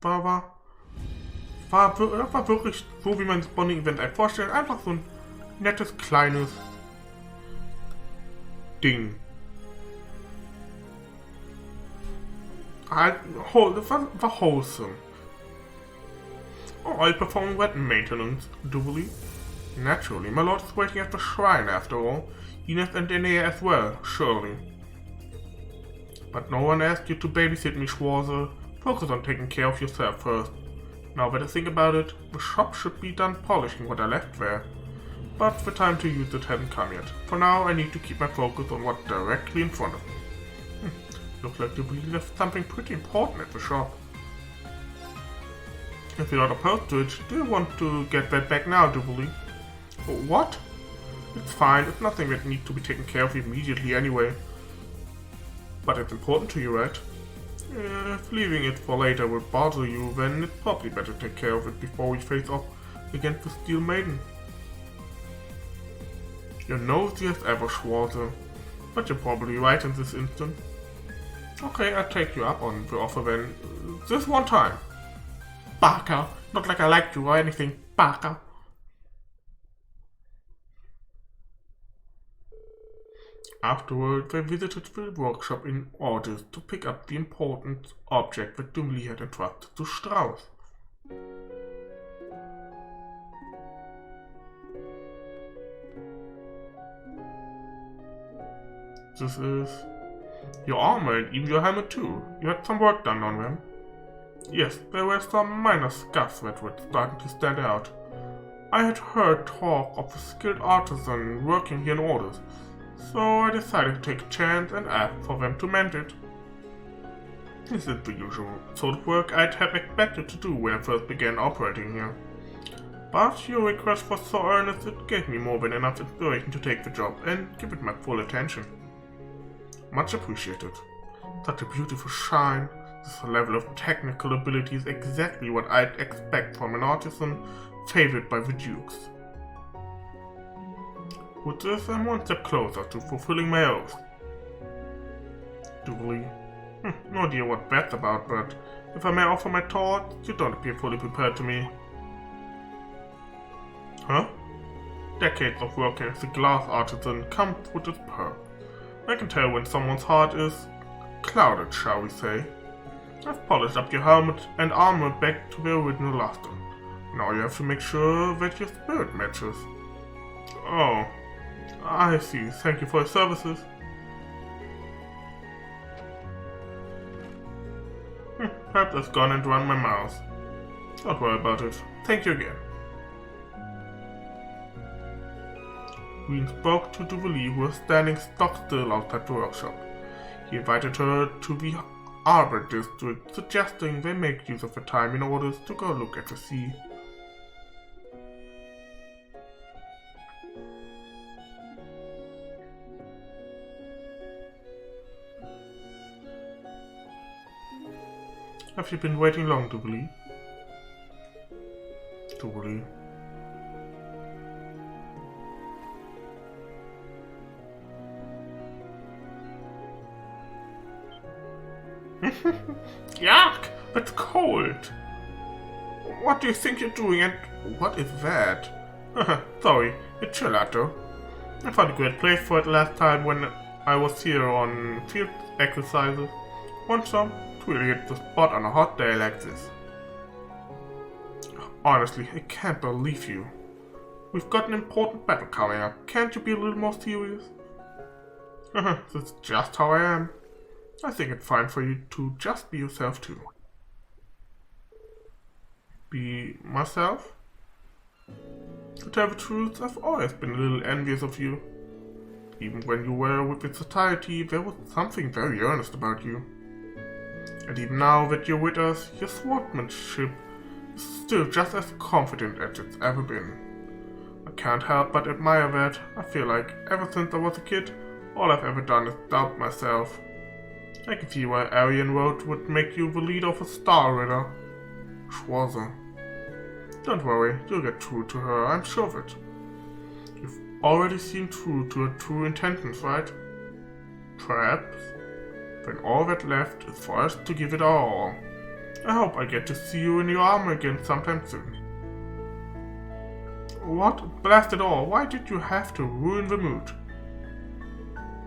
war wirklich so, wie man das Bonding-Event einem vorstellt. Einfach so ein nettes, kleines Ding. Halt, das war wholesome. Oh, I performing wet maintenance, do you believe? Naturally, my lord is waiting at the shrine after all. Ines and Enea as well, surely. But no one asked you to babysit me, Schwarzer. Focus on taking care of yourself first. Now that I think about it, the shop should be done polishing what I left there. But the time to use it hasn't come yet. For now, I need to keep my focus on what's directly in front of me. Looks like you really left something pretty important at the shop. If you're not opposed to it, do you want to get that back now, do you believe? What? It's fine, it's nothing that needs to be taken care of immediately anyway. But it's important to you, right? If leaving it for later will bother you, then it's probably better to take care of it before we face off against the Steel Maiden. You're nosy as ever, Schwarzer, but you're probably right in this instant. Okay, I'll take you up on the offer then, this one time. Baka, not like I liked you or anything, Baka. Afterward, they visited the workshop in order to pick up the important object that Dumli had entrusted to Strauss. This is your armor and even your helmet too. You had some work done on them. Yes, there were some minor scuffs that were starting to stand out. I had heard talk of a skilled artisan working here in orders, so I decided to take a chance and ask for them to mend it. This is the usual sort of work I'd have expected to do when I first began operating here. But your request was so earnest it gave me more than enough inspiration to take the job and give it my full attention. Much appreciated. Such a beautiful shine. This level of technical ability is exactly what I'd expect from an artisan favored by the dukes. With this, I'm one step closer to fulfilling my oath. Duly. No idea what that's about, but if I may offer my thoughts, you don't appear fully prepared to me. Huh? Decades of working as a glass artisan come with its perk. I can tell when someone's heart is clouded, shall we say. I've polished up your helmet and armor back to their original luster. Now you have to make sure that your spirit matches. Oh, I see. Thank you for your services. Perhaps I've gone and run my mouth. Don't worry about it. Thank you again. Green spoke to Duvali, who was standing stock still outside the workshop. He invited her to the Arbor District, suggesting they make use of the time in order to go look at the sea. Have you been waiting long, Duvali? Duvali. Yuck! That's cold! What do you think you're doing and what is that? Sorry, it's gelato. I found a great place for it last time when I was here on field exercises. Want some? It really hits the spot on a hot day like this. Honestly, I can't believe you. We've got an important battle coming up. Can't you be a little more serious? That's just how I am. I think it's fine for you to just be yourself too. Be myself? To tell the truth, I've always been a little envious of you. Even when you were with the society, there was something very earnest about you. And even now that you're with us, your swordsmanship is still just as confident as it's ever been. I can't help but admire that. I feel like ever since I was a kid, all I've ever done is doubt myself. I can see why Aryan Road would make you the leader of a Star Ritter. Schwarzer. Don't worry, you'll get true to her, I'm sure of it. You've already seen true to her true intentions, right? Perhaps. Then all that left is for us to give it our all. I hope I get to see you in your armor again sometime soon. What? Blast it all, why did you have to ruin the mood?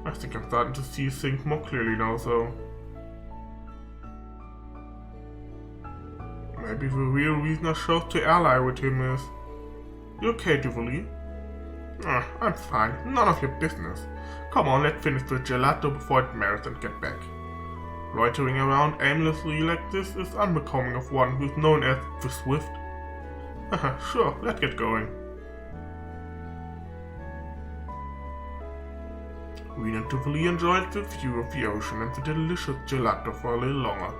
I think I'm starting to see things more clearly now, so... Maybe the real reason I chose to ally with him is... You okay, Jubilee? I'm fine. None of your business. Come on, let's finish the gelato before it melts and get back. Loitering around aimlessly like this is unbecoming of one who is known as the Swift. Sure, let's get going. Reen and Jubilee enjoyed the view of the ocean and the delicious gelato for a little longer.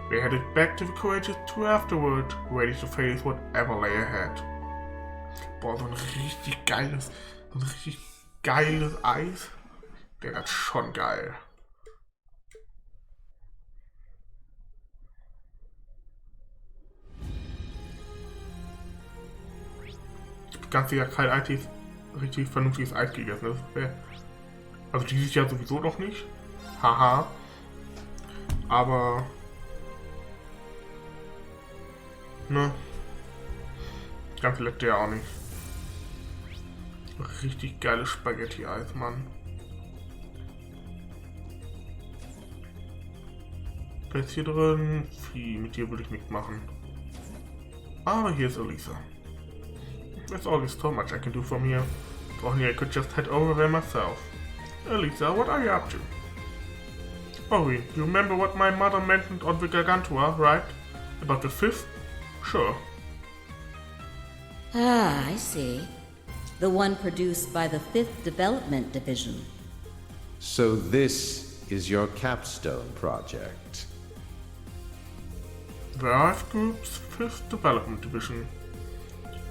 They headed back to the Courageous 2 afterward, ready to face whatever lay ahead. Boah, so ein richtig geiles Eis. Der ist schon geil. Ich hab ganz sicher kein richtig vernünftiges Eis gegessen. Also dieses Jahr sowieso noch nicht. Haha. Aber... Ne. Ganz lecker ja auch nicht. Richtig geiles Spaghetti-Eis, Mann. Was ist hier drin? Vieh, mit dir will ich nicht machen. Aber hier ist Elisa. There's always so much I can do from here. If only I could just head over there myself. Elisa, what are you up to? Oh, you remember what my mother mentioned on the Gargantua, right? About the fifth? Sure. Ah, I see. The one produced by the 5th Development Division. So this is your capstone project. The Earth Group's 5th Development Division.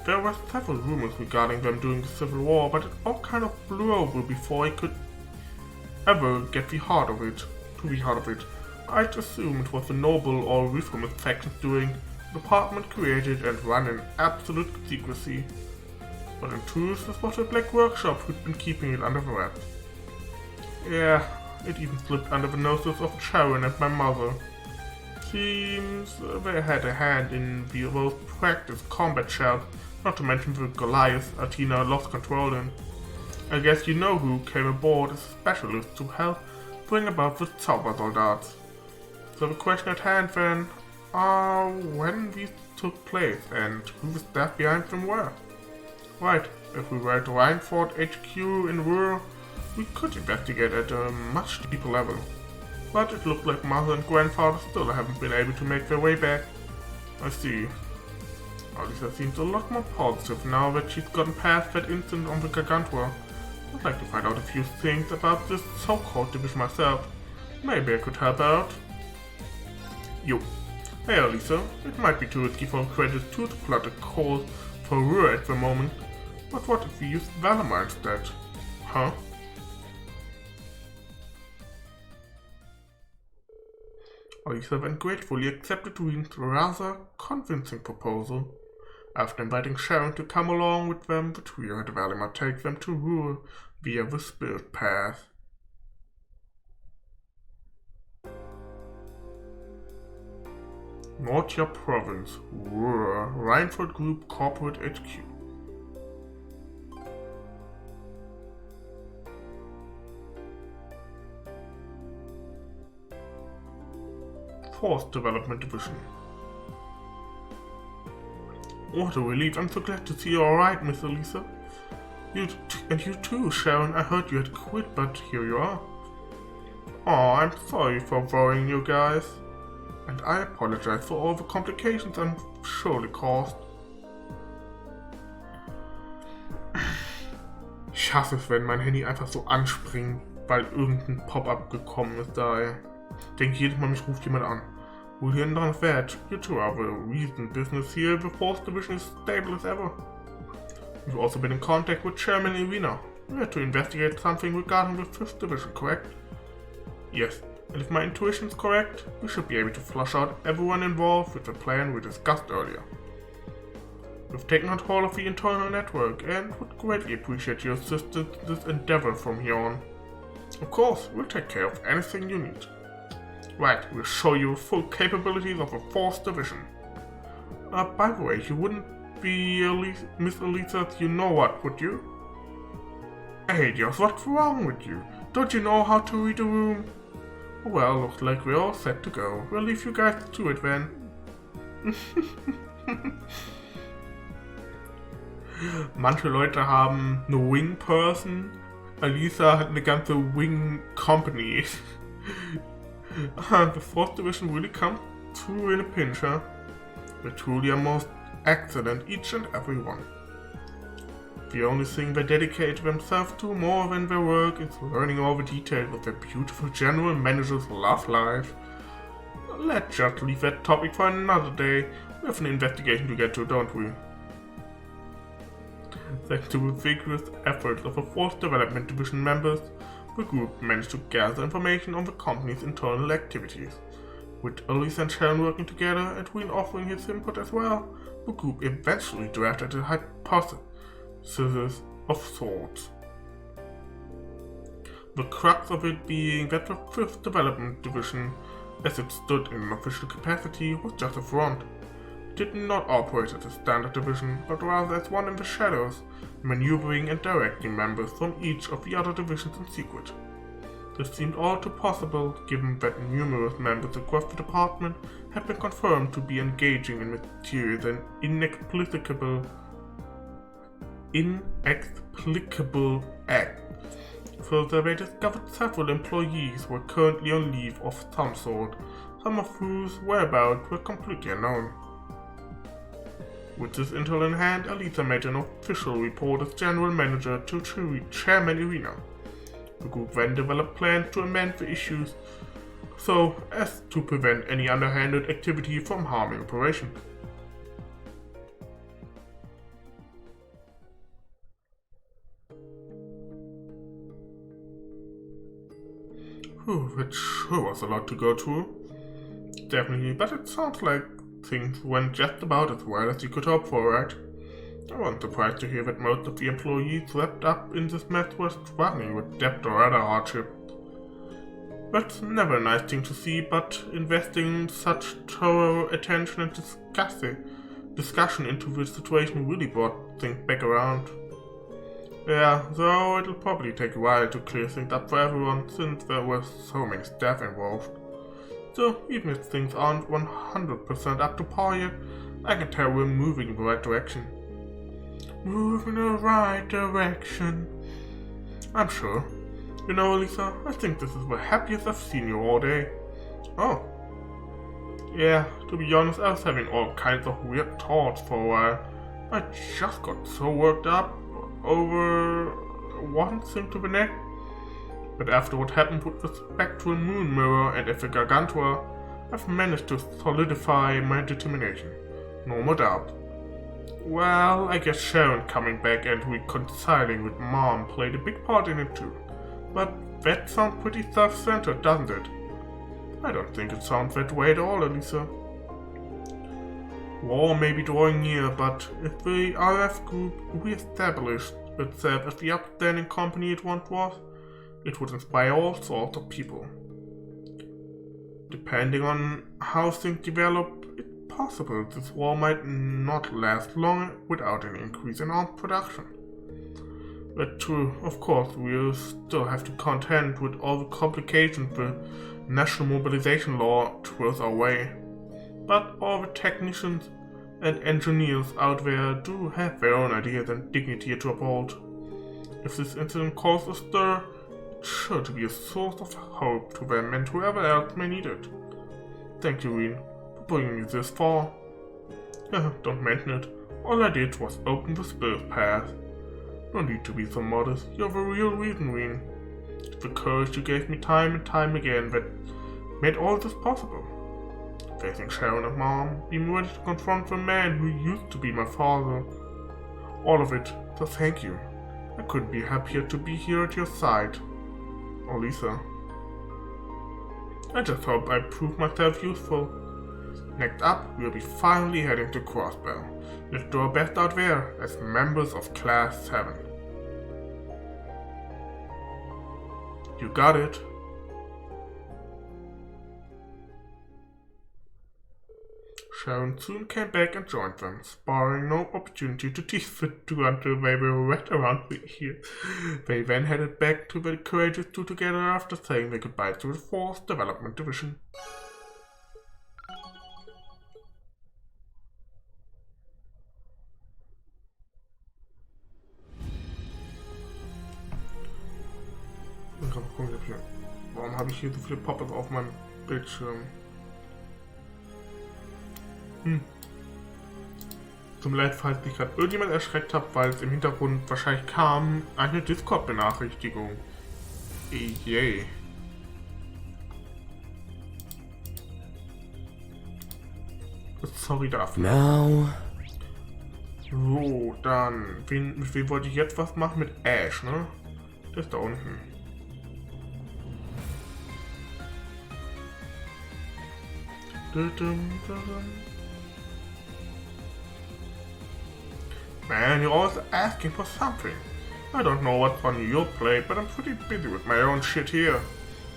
There were several rumors regarding them during the Civil War, but it all kind of blew over before I could ever get to the heart of it. I'd assume it was the noble or reformist factions doing. The department created and run in absolute secrecy. But in truth, this was a black workshop who'd been keeping it under wraps. Yeah, it even slipped under the noses of Sharon and my mother. Seems they had a hand in the most practiced combat shells, not to mention the Goliath Athena lost control in. I guess you know who came aboard as a specialist to help bring about the Zaubersoldaten. So the question at hand then, when these took place and who the staff behind them were. Right, if we were at Rhineford HQ in Ruhr, we could investigate at a much deeper level. But it looked like Mother and Grandfather still haven't been able to make their way back. I see. Alisa seems a lot more positive now that she's gotten past that incident on the Gargantua. I'd like to find out a few things about this so-called division myself. Maybe I could help out. Yo. Hey Alisa, it might be too risky for Courageous 2 to plot a course for Ruhr at the moment, but what if we use Valamar instead? Huh? Alisa then gratefully accepted Reen's rather convincing proposal. After inviting Sharon to come along with them, the trio had Valamar take them to Ruhr via the Spirit Path. Nortia Province, Ruhr, Rhineford Group Corporate HQ. Fourth Development Division. What a relief, I'm so glad to see you alright, Miss Elisa. You too, Sharon, I heard you had quit, but here you are. Aw, I'm sorry for worrying you guys. And I apologize for all the complications I'm surely caused. Ich hasse es, wenn mein Handy einfach so anspringt, weil irgendein Pop-up gekommen ist da. Ich denke jedes Mal, mich ruft jemand an. We'll hear none of that. You two have a recent business here. The 4th Division is stable as ever. You've also been in contact with Chairman Irina. We had to investigate something regarding the 5th Division, correct? Yes. And if my intuition is correct, we should be able to flush out everyone involved with the plan we discussed earlier. We've taken control of the internal network and would greatly appreciate your assistance in this endeavor from here on. Of course, we'll take care of anything you need. Right, we'll show you full capabilities of a 4th division. By the way, you wouldn't be Miss Elisa's you-know-what, would you? Hey, Dios, what's wrong with you? Don't you know how to read a room? Well, looks like we're all set to go. We'll leave you guys to it then. Manche Leute haben eine Wing Person. Elisa hat eine ganze Wing Company. The 4th division really comes through in a pinch, huh? They truly are most excellent, each and every one. The only thing they dedicate themselves to more than their work is learning all the details of their beautiful general manager's love life. Let's just leave that topic for another day. We have an investigation to get to, don't we? Thanks to the vigorous efforts of the 4th Development Division members, the group managed to gather information on the company's internal activities. With Elise and Sharon working together and Wayne offering his input as well, the group eventually drafted a hypothesis of sorts. The crux of it being that the 5th Development Division, as it stood in an official capacity, was just a front. It did not operate as a standard division, but rather as one in the shadows, maneuvering and directing members from each of the other divisions in secret. This seemed all too possible, given that numerous members across the department had been confirmed to be engaging in mysterious and inexplicable acts. Further, they discovered several employees were currently on leave of some sort, some of whose whereabouts were completely unknown. With this intel in hand, Elisa made an official report as general manager to Chairman Irina. The group then developed plans to amend the issues so as to prevent any underhanded activity from harming operations. That sure was a lot to go through. Definitely, but it sounds like things went just about as well as you could hope for, right? I wasn't surprised to hear that most of the employees wrapped up in this mess were struggling with debt or other hardship. That's never a nice thing to see, but investing such thorough attention and discussion into the situation really brought things back around. Yeah, though it'll probably take a while to clear things up for everyone since there were so many staff involved. So even if things aren't 100% up to par yet, I can tell we're moving in the right direction. Moving in the right direction. I'm sure. You know, Elisa, I think this is the happiest I've seen you all day. Oh. Yeah, to be honest, I was having all kinds of weird thoughts for a while. I just got so worked up over one thing to the next. But after what happened with the spectral moon mirror and the Gargantua, I've managed to solidify my determination. No more doubt. Well, I guess Sharon coming back and reconciling with Mom played a big part in it too. But that sounds pretty self-centered, doesn't it? I don't think it sounds that way at all, Elisa. War may be drawing near, but if the RF group re-established itself as the upstanding company it once was, it would inspire all sorts of people. Depending on how things develop, it's possible this war might not last long without an increase in arms production. But true, of course, we'll still have to contend with all the complications the national mobilization law throws our way. But all the technicians and engineers out there do have their own ideas and dignity to uphold. If this incident caused a stir, it's sure to be a source of hope to them and whoever else may need it. Thank you, Wayne, for bringing me this far. Don't mention it. All I did was open the spirit path. No need to be so modest. You're the real reason, Wayne. It's the courage you gave me time and time again that made all this possible. Facing Sharon and Mom, being ready to confront the man who used to be my father. All of it, so thank you. I couldn't be happier to be here at your side. Oh, Lisa. I just hope I prove myself useful. Next up, we'll be finally heading to Crossbell. Let's do our best out there as members of Class 7. You got it. Sharon soon came back and joined them, sparing no opportunity to tease the two until they were wrapped around the ears. They then headed back to the courageous two together after saying their goodbye to the 4th Development Division. Warum habe ich hier so viele Pop-ups auf meinem Bildschirm? Zum Leid, falls ich gerade irgendjemand erschreckt habe, weil es im Hintergrund wahrscheinlich kam eine Discord-Benachrichtigung. Yay. Sorry dafür. Now. So, dann. Mit wem wollte ich jetzt was machen? Mit Ash, ne? Der ist da unten. Man, you're always asking for something. I don't know what's on your plate, but I'm pretty busy with my own shit here.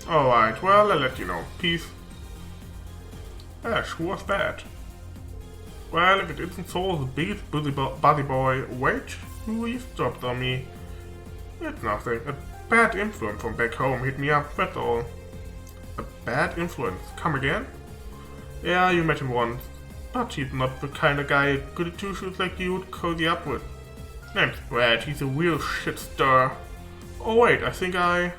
Alright, well, I'll let you know. Peace. Ash, who was that? Well, if it isn't so, the biggest busy boy, wait, who eavesdropped on me? It's nothing. A bad influence from back home hit me up, that's all. A bad influence? Come again? Yeah, you met him once, but he's not the kind of guy goody two-shoes like you would cozy up with. Name's Brad, he's a real shit stirrer. Oh wait, I think I...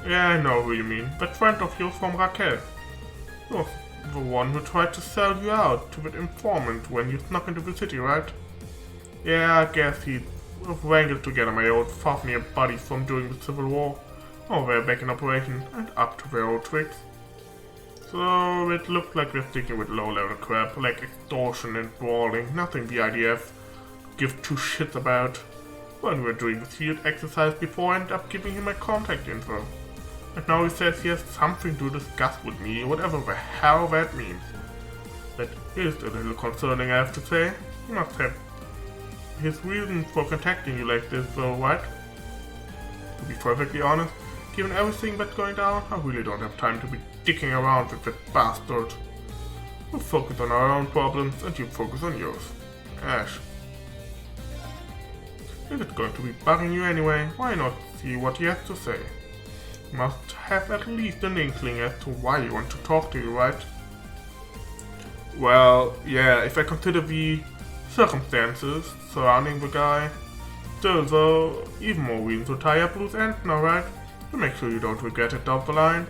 Yeah, I know who you mean. That friend of yours from Raquel. You're the one who tried to sell you out to that informant when you snuck into the city, right? Yeah, I guess he wrangled together my old Fafnir buddies from during the Civil War. Oh, they're back in operation and up to their old tricks. So it looked like they're sticking with low-level crap, like extortion and brawling, nothing the IDF give two shits about. When we were doing the field exercise before, I ended up giving him my contact info. And now he says he has something to discuss with me, whatever the hell that means. That is a little concerning, I have to say. He must have his reasons for contacting you like this, though, right? To be perfectly honest, given everything that's going down, I really don't have time to be dicking around with that bastard. We'll focus on our own problems, and you focus on yours. Ash. If it's going to be bugging you anyway, why not see what he has to say? You must have at least an inkling as to why you want to talk to you, right? Well, yeah, if I consider the circumstances surrounding the guy, still though, even more reason to tie up loose ends now, right? To make sure you don't regret it down the line.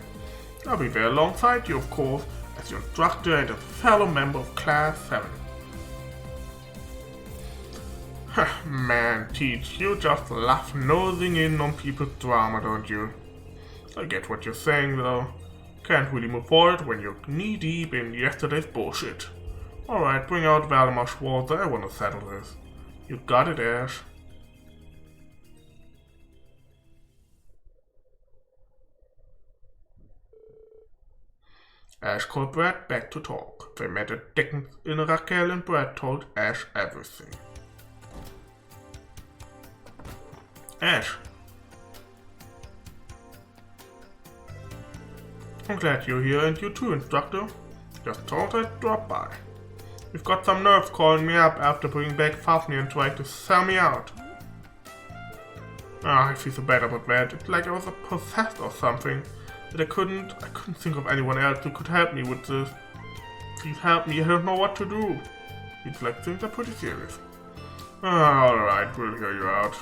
I'll be there alongside you, of course, as your instructor and a fellow member of Class 7. Man, Teach, you just love nosing in on people's drama, don't you? I get what you're saying, though. Can't really move forward when you're knee-deep in yesterday's bullshit. Alright, bring out Valdemar Schwarzer, I want to settle this. You got it, Ash. Ash called Brad back to talk. They met at Dickens in Raquel and Brad told Ash everything. Ash. I'm glad you're here, and you too, Instructor. Just thought I'd drop by. You've got some nerves calling me up after bringing back Fafnir and trying to sell me out. I feel so bad about that. It's like I was possessed or something. That I couldn't think of anyone else who could help me with this. Please help me, I don't know what to do. Seems like things are pretty serious. Alright, we'll hear you out.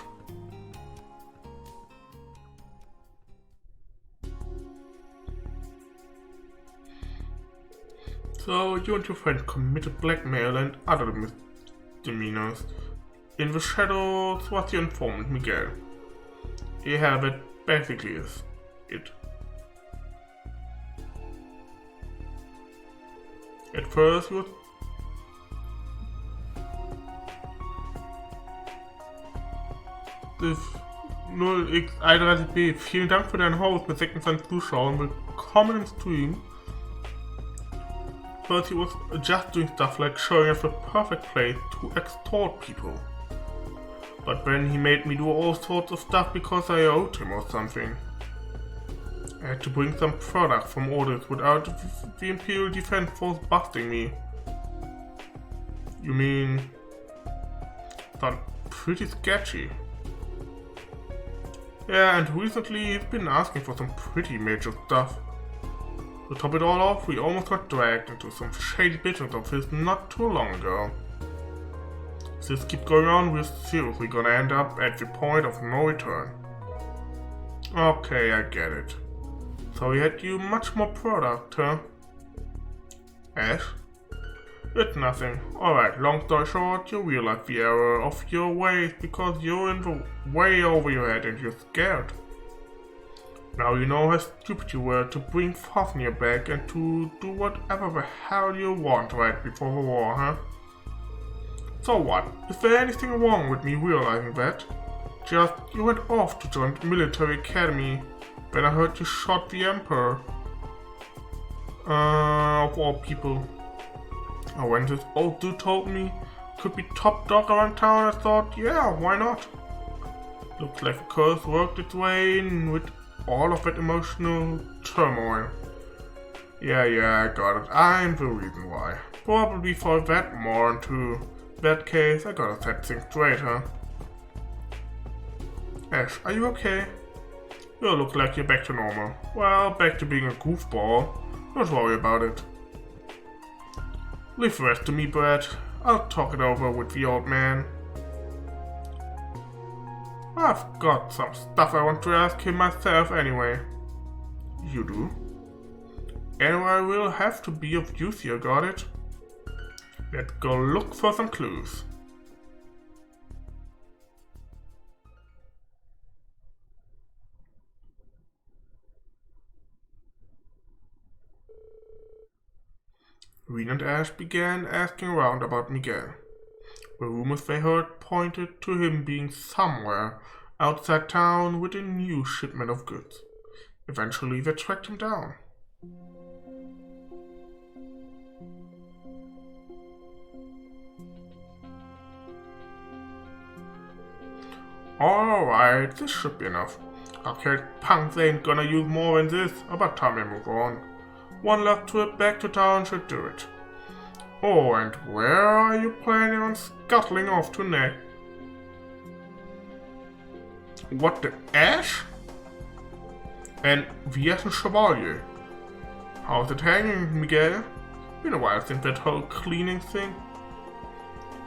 So, you and your friend committed blackmail and other misdemeanors. In the shadows was your informant, Miguel. Yeah, that basically is it. At first, he was das 0x31b. Vielen Dank für deinen Host mit 26 Zuschauern. Willkommen im Stream. First, he was just doing stuff like showing us the perfect place to extort people. But then he made me do all sorts of stuff because I owed him or something. I had to bring some product from orders without the Imperial Defense Force busting me. You mean... Sounds pretty sketchy. Yeah, and recently he's been asking for some pretty major stuff. To top it all off, we almost got dragged into some shady business of his not too long ago. If this keeps going on, we're seriously gonna end up at the point of no return. Okay, I get it. So he had you much more product, huh? Ash? It's nothing. Alright, long story short, you realize the error of your ways because you're in the way over your head and you're scared. Now you know how stupid you were to bring Fafnir back and to do whatever the hell you want right before the war, huh? So what? Is there anything wrong with me realizing that? Just, you went off to join the military academy when I heard you shot the Emperor. Of all people. And when this old dude told me could be top dog around town, I thought, yeah, why not? Looks like the curse worked its way in with all of that emotional turmoil. Yeah, I got it. I'm the reason why. Probably for that moron too. That case, I gotta set things straight, huh? Ash, are you okay? You look like you're back to normal. Well, back to being a goofball. Don't worry about it. Leave the rest to me, Brad. I'll talk it over with the old man. I've got some stuff I want to ask him myself anyway. You do? Anyway, I will have to be of use here, got it? Let's go look for some clues. Reen and Ash began asking around about Miguel. The rumors they heard pointed to him being somewhere outside town with a new shipment of goods. Eventually they tracked him down. Alright, this should be enough. Okay, punks ain't gonna use more than this. About time I move on. One last trip back to town should do it. Oh, and where are you planning on scuttling off to next? What the Ash? And Viet and Chevalier. How's it hanging, Miguel? Been a while since that whole cleaning thing.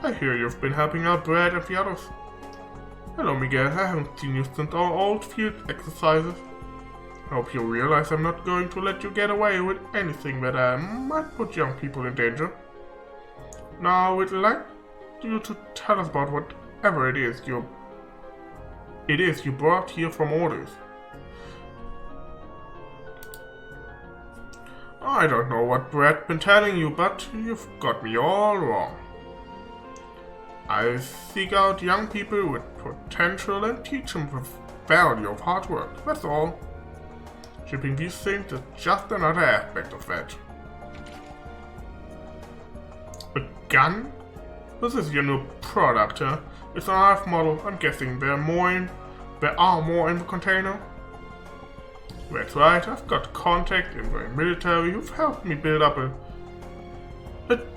I hear you've been helping out Brad and the others. Hello, Miguel. I haven't seen you since our old field exercises. I hope you realize I'm not going to let you get away with anything that might put young people in danger. Now, we'd like you to tell us about whatever it is you brought here from orders. I don't know what Brad's been telling you, but you've got me all wrong. I seek out young people with potential and teach them the value of hard work, that's all. Shipping these things is just another aspect of that. A gun? This is your new product, huh? It's an RF model. I'm guessing there are more in the container. That's right, I've got contact in the military who've helped me build up a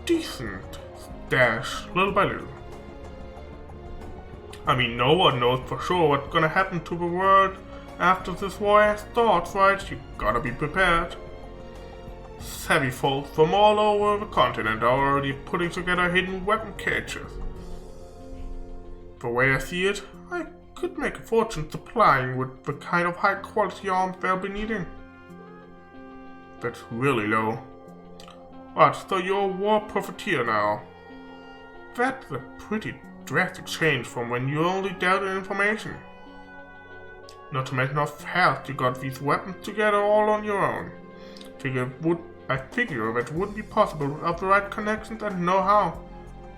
decent stash, little by little. I mean, no one knows for sure what's gonna happen to the world after this war starts, right? You gotta be prepared. Savvy folks from all over the continent are already putting together hidden weapon cages. The way I see it, I could make a fortune supplying with the kind of high quality arms they'll be needing. That's really low. But, so you're a war profiteer now. That's a pretty drastic change from when you only dealt in information. Not to mention how fast you got these weapons together all on your own. I figure that wouldn't be possible without the right connections and know-how.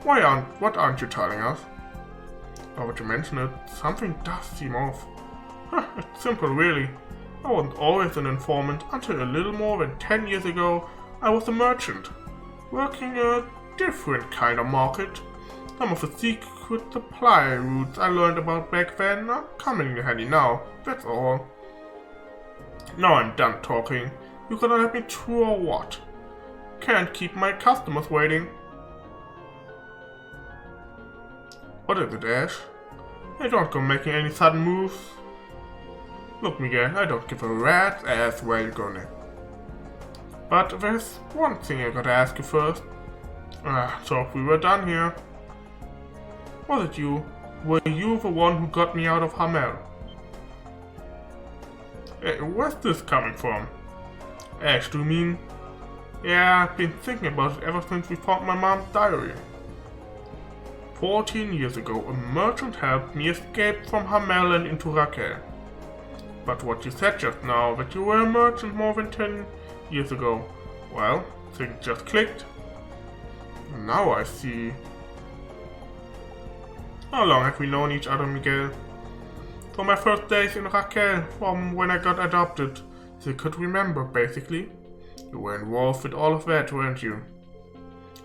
What aren't you telling us? Now that you mention it, something does seem off. It's simple really. I wasn't always an informant until a little more than 10 years ago I was a merchant, working a different kind of market. Some of the secret supply routes I learned about back then are coming in handy now, that's all. Now I'm done talking. You gonna let me through or what? Can't keep my customers waiting. What is it, Ash? I don't go making any sudden moves. Look, Miguel, I don't give a rat's ass where you're going. But there's one thing I gotta ask you first. So we were done here. Was it you? Were you the one who got me out of Hamel? Hey, where's this coming from? Ash, do you mean? Yeah, I've been thinking about it ever since we found my mom's diary. 14 years ago, a merchant helped me escape from Hamel and into Raquel. But what you said just now, that you were a merchant more than 10 years ago, well, things just clicked. Now I see. How long have we known each other, Miguel? From my first days in Raquel, from when I got adopted. So you could remember, basically. You were involved with all of that, weren't you?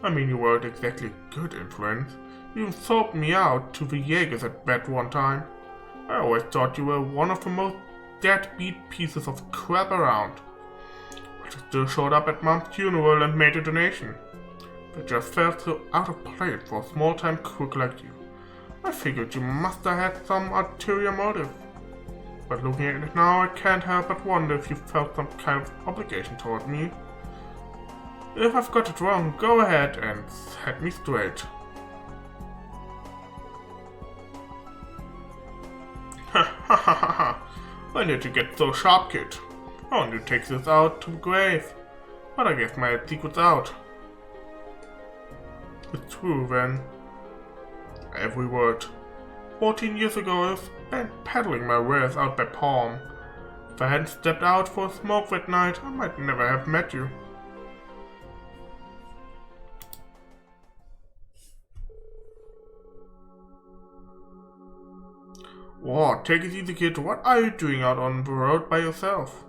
I mean, you weren't exactly good influence. You sold me out to the Jaegers at that one time. I always thought you were one of the most deadbeat pieces of crap around. But you still showed up at Mom's funeral and made a donation. It just felt so out of place for a small-time crook like you. I figured you must have had some ulterior motive. But looking at it now, I can't help but wonder if you felt some kind of obligation toward me. If I've got it wrong, go ahead and set me straight. Ha ha ha ha ha! When did you get so sharp, kid? I want to take this out to the grave. But I guess my secret's out. It's true then. Every word. 14 years ago I spent peddling my wares out by Palm. If I hadn't stepped out for a smoke that night, I might never have met you. Whoa, take it easy, kid. What are you doing out on the road by yourself?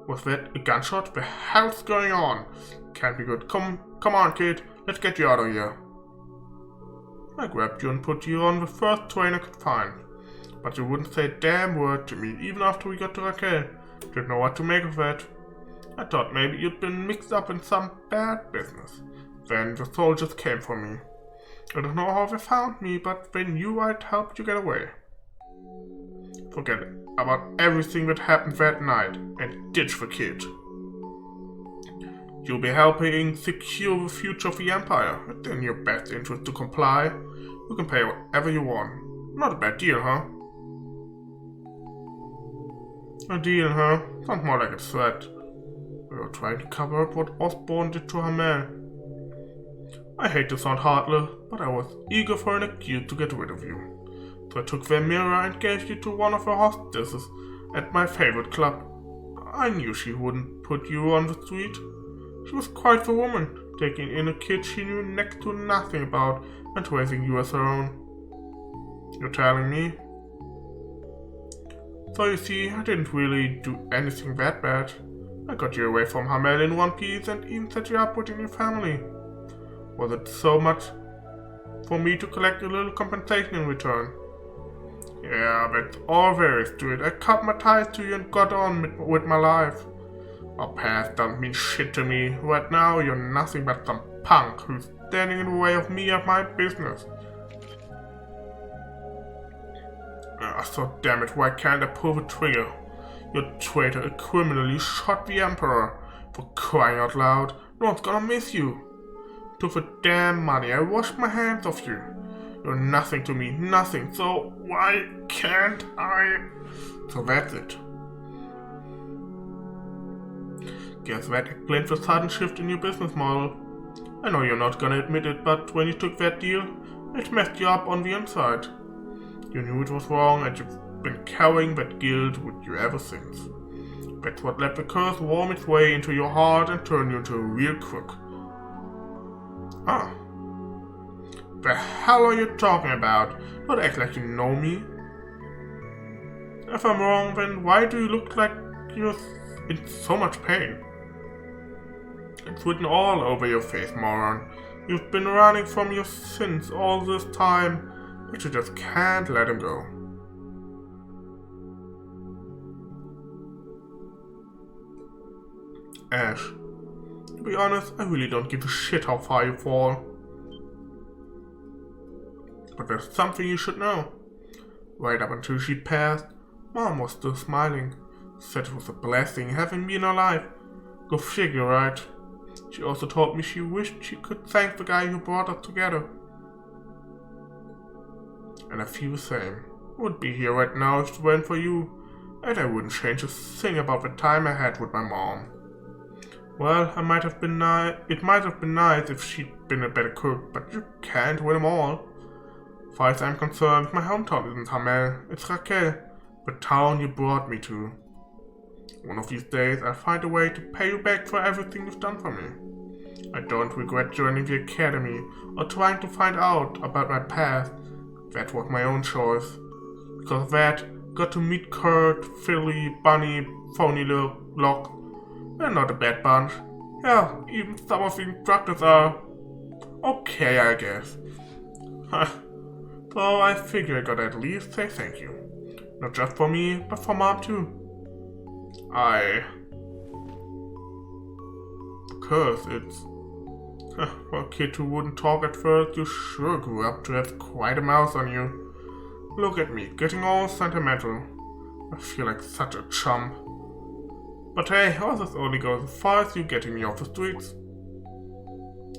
Was that a gunshot? The hell's going on? Can't be good. Come on, kid. Let's get you out of here. I grabbed you and put you on the first train I could find. But you wouldn't say a damn word to me, even after we got to Raquel. Didn't know what to make of that. I thought maybe you'd been mixed up in some bad business. Then the soldiers came for me. I don't know how they found me, but they knew I'd helped you get away. Forget about everything that happened that night and ditch the kid. You'll be helping secure the future of the Empire. It's in your best interest to comply. You can pay whatever you want. Not a bad deal, huh? A deal, huh? Sounds more like a threat. We were trying to cover up what Osborne did to Hamel. I hate to sound heartless, but I was eager for an excuse to get rid of you. So I took their mirror and gave you to one of the hostesses at my favorite club. I knew she wouldn't put you on the street. She was quite the woman, taking in a kid she knew next to nothing about and raising you as her own. You're telling me? So you see, I didn't really do anything that bad. I got you away from Hamel in one piece and even set you up within your family. Was it so much for me to collect a little compensation in return? Yeah, that's all there is to it. I cut my ties to you and got on with my life. Our past doesn't mean shit to me. Right now, you're nothing but some punk who's standing in the way of me and my business. So damn it, why can't I pull the trigger? You're a traitor, a criminal, you shot the Emperor. For crying out loud, no one's gonna miss you. Took the damn money, I washed my hands off you. You're nothing to me, nothing, so why can't I? So that's it. Guess that explains the sudden shift in your business model. I know you're not gonna admit it, but when you took that deal, it messed you up on the inside. You knew it was wrong and you've been carrying that guilt with you ever since. That's what let the curse worm its way into your heart and turn you into a real crook. Ah. The hell are you talking about? Don't act like you know me. If I'm wrong, then why do you look like you're in so much pain? It's written all over your face, moron. You've been running from your sins all this time, but you just can't let them go. Ash. To be honest, I really don't give a shit how far you fall. But there's something you should know. Right up until she passed, Mom was still smiling. Said it was a blessing having me in her life. Go figure, right? She also told me she wished she could thank the guy who brought us together. And I feel the same. I would be here right now if it weren't for you, and I wouldn't change a thing about the time I had with my mom. Well, it might have been nice if she'd been a better cook, but you can't win them all. As far as I'm concerned, my hometown isn't Hamel, it's Raquel, the town you brought me to. One of these days, I'll find a way to pay you back for everything you've done for me. I don't regret joining the academy or trying to find out about my past. That was my own choice. Because of that, got to meet Kurt, Philly, Bunny, Phony Locke. They're not a bad bunch. Yeah, even some of the instructors are okay, I guess. So I figure I gotta at least say thank you. Not just for me, but for Mom too. Because it's... For a kid who wouldn't talk at first, you sure grew up to have quite a mouth on you. Look at me, getting all sentimental. I feel like such a chump. But hey, all this only goes as far as you getting me off the streets.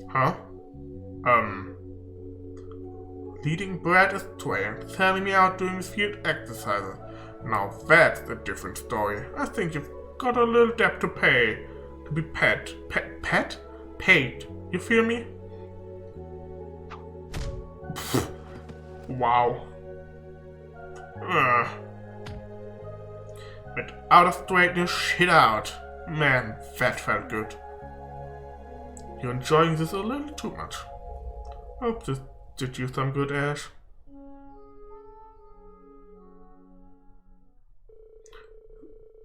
Huh? Leading Brad astray and selling me out doing his field exercises. Now that's a different story. I think you've got a little debt to pay. To be paid. You feel me? Wow. But out of straighten your shit out. Man, that felt good. You're enjoying this a little too much. Hope this did you some good, Ash.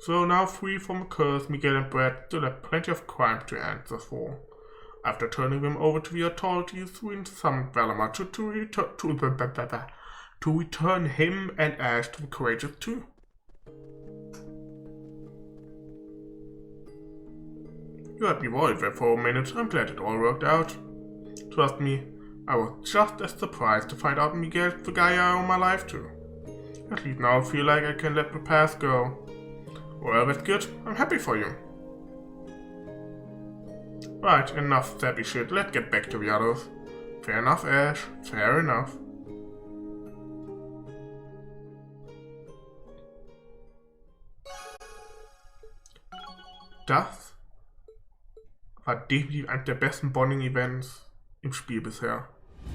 So now free from the curse, Miguel and Brad still have plenty of crime to answer for. After turning them over to the authorities, we summoned Valamar to return him and Ash to the Courageous 2. You had me worried there for a minute. I'm glad it all worked out. Trust me, I was just as surprised to find out Miguel's the guy I owe my life to. At least now I feel like I can let the past go. Well, that's good. I'm happy for you. Right, enough sappy shit. Let's get back to the others. Fair enough, Ash. Fair enough. Das war definitiv eines der besten Bonding-Events im Spiel bisher.